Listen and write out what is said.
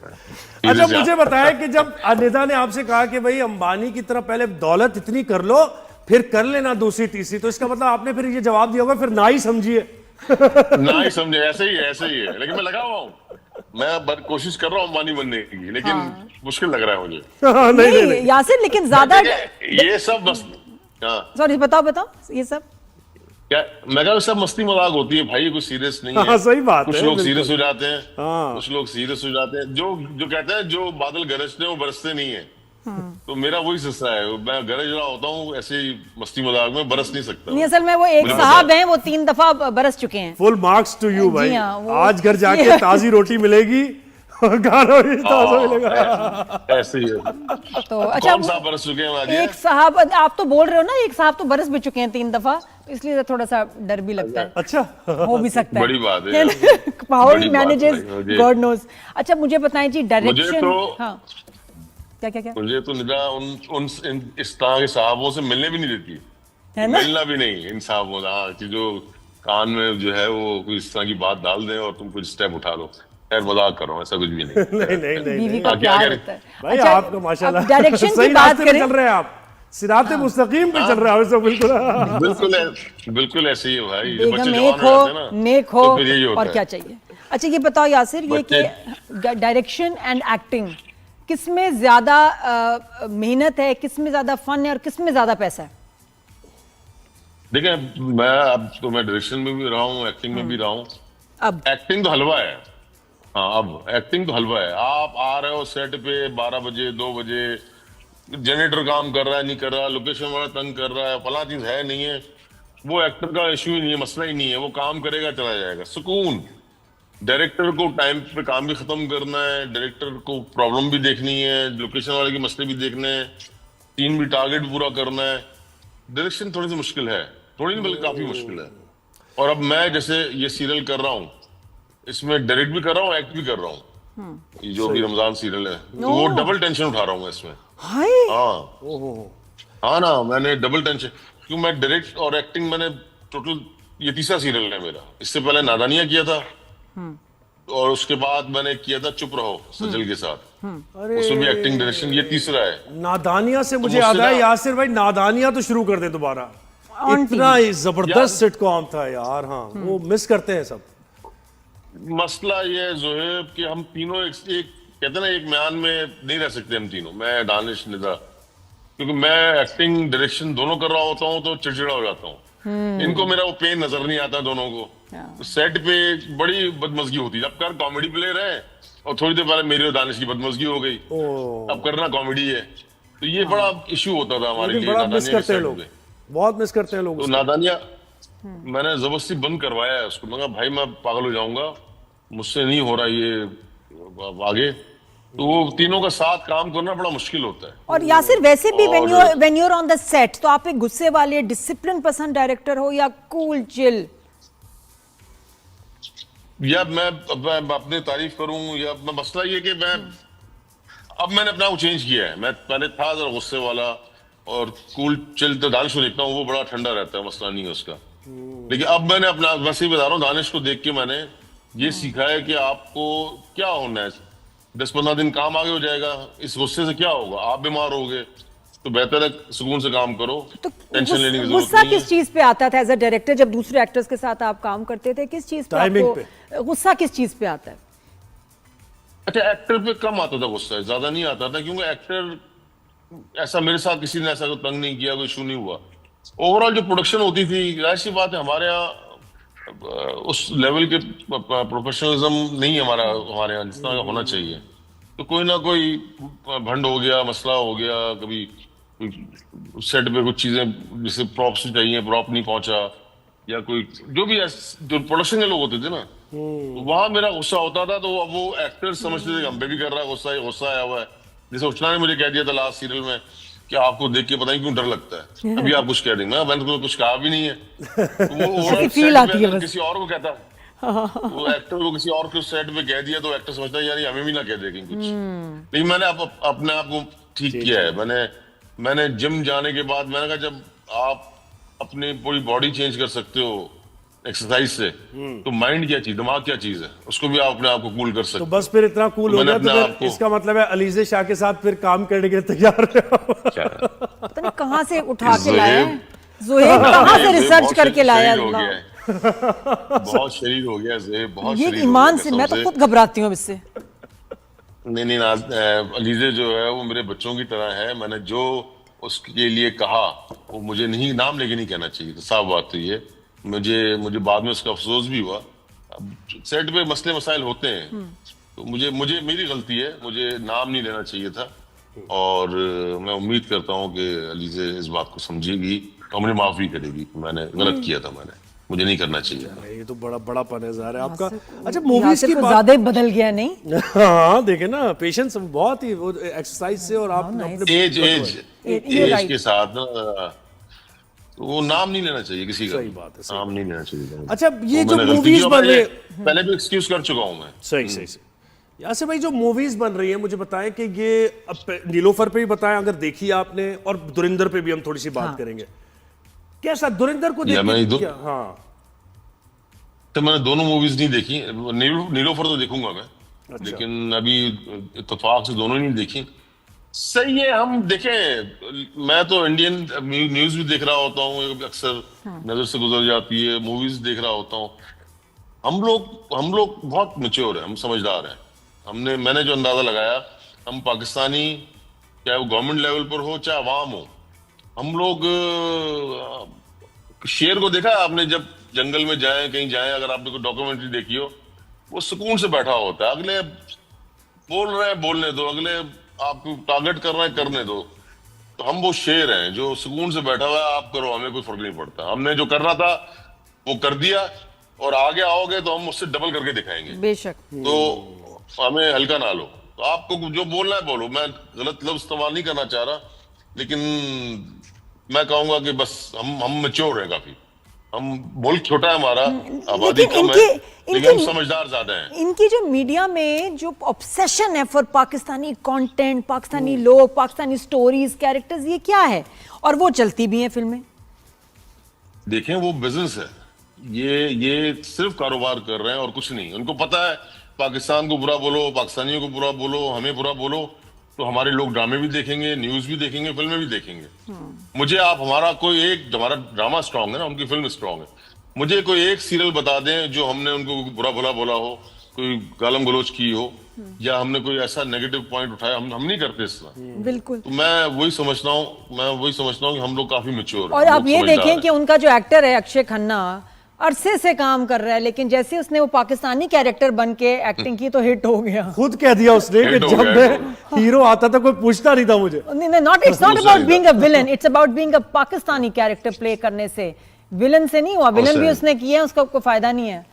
अच्छा मुझे बताया कि जब निदा ने आपसे कहा कि भाई अंबानी की तरह पहले दौलत इतनी कर लो फिर कर लेना दूसरी तीसरी, तो इसका मतलब आपने फिर ये जवाब दिया होगा फिर ना ही समझिए। ना ही समझे, ऐसे ही है, लेकिन मैं लगा हुआ हूँ। मैं कोशिश कर रहा हूँ अंबानी बनने की, लेकिन हाँ। मुश्किल लग रहा है मुझे। नहीं नहीं नहीं नहीं यासिर, लेकिन ज्यादा ये सब बस, हाँ सॉरी, बताओ बताओ ये सब। क्या, मैं कहा सब मस्ती मजाक होती है भाई, कुछ सीरियस नहीं है। हाँ सही बात कुछ है लोग बिल्कुल। सीरियस हो जाते हैं, हाँ कुछ लोग सीरियस हो जाते हैं, जो जो कहते हैं जो बादल गरजते हैं वो बरसते नहीं है। तो मेरा वही हिस्सा है, मैं गरज रहा होता हूँ ऐसे ही मस्ती मजाक में, बरस नहीं सकता नहीं, असल में वो एक मुझे पता साहब है। हैं, वो 3 दफा बरस चुके हैं। फुल मार्क्स टू यू जी भाई। हाँ, वो- आज घर जाके ताजी रोटी मिलेगी और गाना भी ताजा मिलेगा। ऐसे ही है। तो अच्छा, कौन सा बरस चुके हैं आज ये? एक साहब, आप तो बोल रहे हो ना एक साहब तो बरस भी चुके हैं 3 दफा, इसलिए थोड़ा सा डर भी लगता है। अच्छा हो भी सकता है, बड़ी बात है। पावर बड़ी बात मैनेजेस, है मुझे। God knows. अच्छा मुझे बताएं जी, मुझे डायरेक्शन। तो हाँ, क्या क्या क्या मुझे तो निदा इस तरह के साहबों से मिलने भी नहीं देती, है ना? मिलना भी नहीं इन साहबों से। हाँ, कि जो कान में जो है वो कोई इस तरह की बात डाल दें और तुम कुछ स्टेप उठा लो। खैर मजाक कर रहा हूँ, ऐसा कुछ भी नहीं। नहीं नहीं नहीं बीवी नहीं का हाँ, क्या प्यार करें? होता है। भाई अच्छा, आपको माशाल्लाह अब डायरेक्शन सही की बात रास्ते पे करें। चल रहे हैं आप, सिराते मुस्तकीम पे चल रहे हैं सब बिल्कुल। बिल्कुल ऐसे ही है भाई, जब बच्चे बेगम जवान एक हो हो, जाते हैं ना, नेक हो, तो फिर यही होता और है। क्या चाहिए। अच्छा ये बताओ यासिर, ये बच्चे- कि डायरेक्शन एंड एक्टिंग किसमें ज्यादा मेहनत है, किसमें ज्यादा फन है और किसमें ज्यादा पैसा है? देखिए, मैं डायरेक्शन में भी रहा हूँ, एक्टिंग में भी रहा हूँ। अब एक्टिंग तो हलवा है। हाँ, अब एक्टिंग तो हलवा है। आप आ रहे हो सेट पे 12 बजे 2 बजे, जनरेटर काम कर रहा है नहीं कर रहा, लोकेशन वाला तंग कर रहा है, फला चीज है नहीं है, वो एक्टर का इश्यू ही नहीं है, मसला ही नहीं है। वो काम करेगा, चला जाएगा, सुकून। डायरेक्टर को टाइम पे काम भी खत्म करना है, डायरेक्टर को प्रॉब्लम भी देखनी है, लोकेशन वाले के मसले भी देखने हैं, टीम भी टारगेट पूरा करना है। डायरेक्शन थोड़ी सी मुश्किल है, थोड़ी नहीं बल्कि काफी मुश्किल है। और अब मैं जैसे ये सीरियल कर रहा हूँ, इसमें डायरेक्ट भी कर रहा हूँ, एक्ट भी कर रहा हूँ। ये जो भी रमजान सीरियल है, तो वो डबल टेंशन उठा रहा हूँ मैं इसमें। हाय, हाँ हाँ ना, मैंने डबल टेंशन, क्योंकि मैं डायरेक्ट और एक्टिंग मैंने टोटल, ये तीसरा सीरियल है मेरा। इससे पहले नादानिया किया था, और उसके बाद मैंने किया था चुप रहो सजल के साथ, उसमें भी एक्टिंग डायरेक्शन, ये तीसरा है। नादानिया से मुझे मुझसे याद है ना- यासिर भाई, नादानिया तो शुरू कर दे दोबारा। On इतना ही जबरदस्त यार- सिटकॉम था यार। हाँ वो मिस करते हैं सब। मसला ये है जोहेब कि हम तीनों एक कहते हैं ना, एक म्यान में नहीं रह सकते हम तीनों, मैं दानिश निदा, क्योंकि मैं एक्टिंग डायरेक्शन दोनों कर रहा होता हूँ तो चिड़चिड़ा हो जाता हूँ। इनको मेरा वो पेन नजर नहीं आता दोनों को। तो सेट पे बड़ी बदमजगी होती है, अब कर कॉमेडी प्लेयर है और थोड़ी देर पहले मेरी और दानिश की बदमजगी हो गई, ओ अब करना कॉमेडी है। तो ये बड़ा इशू होता था हमारे लेकिन लिए बड़ा मिस नादानिया के करते हैं सेट लोग, पे। बहुत मिस करते हैं लोग तो उसको। नादानिया मैंने जबरदस्ती बंद करवाया है उसको। मैं कहा भाई मैं पागल हो जाऊंगा, मुझसे नहीं हो रहा ये आगे। तो वो तीनों का साथ काम करना बड़ा मुश्किल होता है। और यासिर वैसे भी और- when you are on the set, तो आप एक गुस्से वाले डिसिप्लिन पसंद डायरेक्टर हो या कूल चिल? या मैं अपनी तारीफ करूं, या मसला ये कि अब मैंने अपना को चेंज किया है। मैं पहले था जरा गुस्से वाला और कूल चिल, तो दानिश को देखता हूँ वो बड़ा ठंडा रहता है, मसला नहीं है उसका। लेकिन अब मैंने अपना, वैसे ही बता रहा हूँ, दानिश को देख के मैंने ये सीखा है कि आपको क्या होना है, 10-15 दिन काम आगे हो जाएगा, इस गुस्से से क्या होगा, आप बीमार होगे, तो बेहतर है सुकून से काम करो, तो टेंशन लेने की जरूरत गुस्सा नहीं है। किस चीज पे आता था एज अ डायरेक्टर, जब दूसरे एक्टर्स के साथ आप काम करते थे? किस चीज पे Timing आपको गुस्सा, किस चीज पे आता है? अच्छा, एक्टर पे कम आता था गुस्सा, ज्यादा नहीं आता था, क्योंकि एक्टर ऐसा, मेरे साथ किसी ने ऐसा कोई तंग नहीं किया, कोई इशू नहीं हुआ। ओवरऑल जो प्रोडक्शन होती थी, जाहिर सी बात है हमारे यहाँ उस लेवल के प्रोफेशनलिज्म नहीं है हमारे यहाँ जिस तरह का होना चाहिए। तो कोई ना कोई भंड हो गया, मसला हो गया, कभी सेट पे कुछ चीजें जैसे प्रॉप्स चाहिए, प्रॉप नहीं पहुंचा, या कोई जो भी जो प्रोडक्शन के लोग होते थे ना, तो वहां मेरा गुस्सा होता था। तो अब वो एक्टर समझते थे कि हम पे भी कर रहा है गुस्सा, ये गुस्सा आया हुआ है। जैसे उचना ने मुझे कह दिया था लास्ट सीरियल में कि आपको देख के पता नहीं क्यों डर लगता है, अभी आप कुछ कह देंगे, मैंने तो कुछ कहा भी नहीं है। तो वो overall फील set आती पे है अगर बस। किसी और को कहता, वो एक्टर को किसी और को सेट पे कह दिया तो एक्टर समझता है यार ये हमें भी ना कह देगी कुछ। लेकिन मैंने अपने आप को ठीक किया है। मैंने जिम जाने के बाद मैंने कहा जब आप अपनी पूरी बॉडी चेंज कर सकते हो एक्सरसाइज से, तो माइंड क्या चीज, दिमाग क्या चीज है, उसको भी आप अपने आप को कूल कर तो सकते बस फिर इतना कूल हो मैंने गया तो अपने फिर आप को- इसका मतलब है अलीजे शाह के साथ फिर काम करने के लिए तैयार हो। क्या पता नहीं कहाँ से उठा के ज़ुहैब- लाया है ज़ुहैब, कहाँ से ज़ुहैब रिसर्च बहुत करके लाया शरीर हो अल्लाह। गया है। बहुत शरीर हो गया ज़ुहैब, बहुत ये शरीर हो ईमान गया से कसम मैं तो खुद घबराती हूँ अब इससे। नहीं, अलीजे जो है वो मेरे बच्चों की तरह है। मैंने जो उसके लिए कहा वो मुझे नहीं, नाम लेके नहीं कहना चाहिए, तो साफ बात तो ये, मुझे बाद में उसका अफसोस भी हुआ। अब सेट पे मसले मसाइल होते हैं, तो मुझे मुझे मेरी गलती है, मुझे नाम नहीं लेना चाहिए था। और मैं उम्मीद करता हूँ कि अलीजे इस बात को समझेगी और मुझे माफ भी करेगी कि मैंने गलत किया था, मुझे नहीं करना चाहिए। ये तो बड़ा बड़ा पनेज़ार है आपका। अच्छा मूवीज की यासिर को बात, ज्यादा ही बदल गया नहीं? हाँ देखे ना, पेशेंस बहुत ही वो एक्सरसाइज से और आप nice. अपने You're एज right. के साथ ना, तो वो नाम नहीं लेना चाहिए किसी का, सही बात है, सही नाम नहीं लेना चाहिए। अच्छा ये तो जो मैंने गलती मूवीज की और बन मैं रही ये पहले भी एक्सक्यूज कर चुका हूं मैं। सही सही सही। यासिर भाई जो मूवीज बन रही है मुझे बताएं कि ये अब नीलोफर पे भी बताएं अगर देखी आपने, और धुरंधर पे भी हम थोड़ी सी बात हाँ। करेंगे। कैसा धुरंधर को या देख मैं के दो- क्या? हाँ तो मैंने दोनों मूवीज नहीं देखी, नीलोफर तो देखूंगा मैं, लेकिन अभी इत्तेफाक से दोनों नहीं देखी। सही है, हम देखें, मैं तो इंडियन न्यूज भी देख रहा होता हूँ, अक्सर नजर से गुजर जाती है, मूवीज देख रहा होता हूँ। हम लोग बहुत मैच्योर हैं, हम समझदार हैं। मैंने जो अंदाजा लगाया, हम पाकिस्तानी, चाहे वो गवर्नमेंट लेवल पर हो चाहे अवाम हो, हम लोग शेर को देखा है आपने, जब जंगल में जाए कहीं जाए, अगर आपने कोई डॉक्यूमेंट्री देखी हो, वो सुकून से बैठा होता है। अगले बोल रहे हैं बोलने दो, अगले आपको टारगेट कर रहे हैं करने दो। तो हम वो शेर हैं जो सुकून से बैठा हुआ है, आप करो, हमें कोई फर्क नहीं पड़ता। हमने जो करना था वो कर दिया, और आगे आओगे तो हम उससे डबल करके दिखाएंगे। बेशक। तो हमें हल्का ना लो। तो आपको जो बोलना है बोलो, मैं गलत लफ्ज इस्तेमाल नहीं करना चाह रहा, लेकिन मैं कहूंगा कि बस हम मैच्योर हैं काफी। हम मुल्क छोटा है हमारा, आबादी लेकिन कम है, इनके- लेकिन हम समझदार ज्यादा हैं। इनकी जो मीडिया में जो ऑब्सेशन है फॉर पाकिस्तानी कंटेंट, पाकिस्तानी लोग, पाकिस्तानी स्टोरीज, कैरेक्टर्स, ये क्या है? और वो चलती भी हैं फिल्में। देखें, वो बिजनेस है, ये सिर्फ कारोबार कर रहे हैं और कुछ नहीं। उनको पता है पाकिस्तान को बुरा बोलो, पाकिस्तानियों को बुरा बोलो, हमें बुरा बोलो, तो हमारे लोग ड्रामे भी देखेंगे, न्यूज भी देखेंगे, फिल्में भी देखेंगे। मुझे आप हमारा ड्रामा स्ट्रांग है ना, उनकी फिल्म स्ट्रांग है। मुझे कोई एक सीरियल बता दें जो हमने उनको बुरा भला बोला हो, कोई गालम गलोच की हो, या हमने कोई ऐसा नेगेटिव पॉइंट उठाया, हम नहीं करते इस तरह। बिल्कुल। तो मैं वही समझता हूँ कि हम लोग काफी मैच्योर हैं, और आप लोग ये समझदार देखें हैं। कि उनका जो एक्टर है अक्षय खन्ना, अरसे से काम कर रहा है, लेकिन जैसे उसने वो पाकिस्तानी कैरेक्टर बन के एक्टिंग की तो हिट हो गया। खुद कह दिया उसने कि हिट हो जब गया, मैं हिट हो हीरो आता था कोई पूछता नहीं था मुझे। Not it's not about being a villain, it's about being a Pakistani character play करने से। विलन से नहीं हुआ, विलन भी उसने किया है, उसका कोई फायदा नहीं है।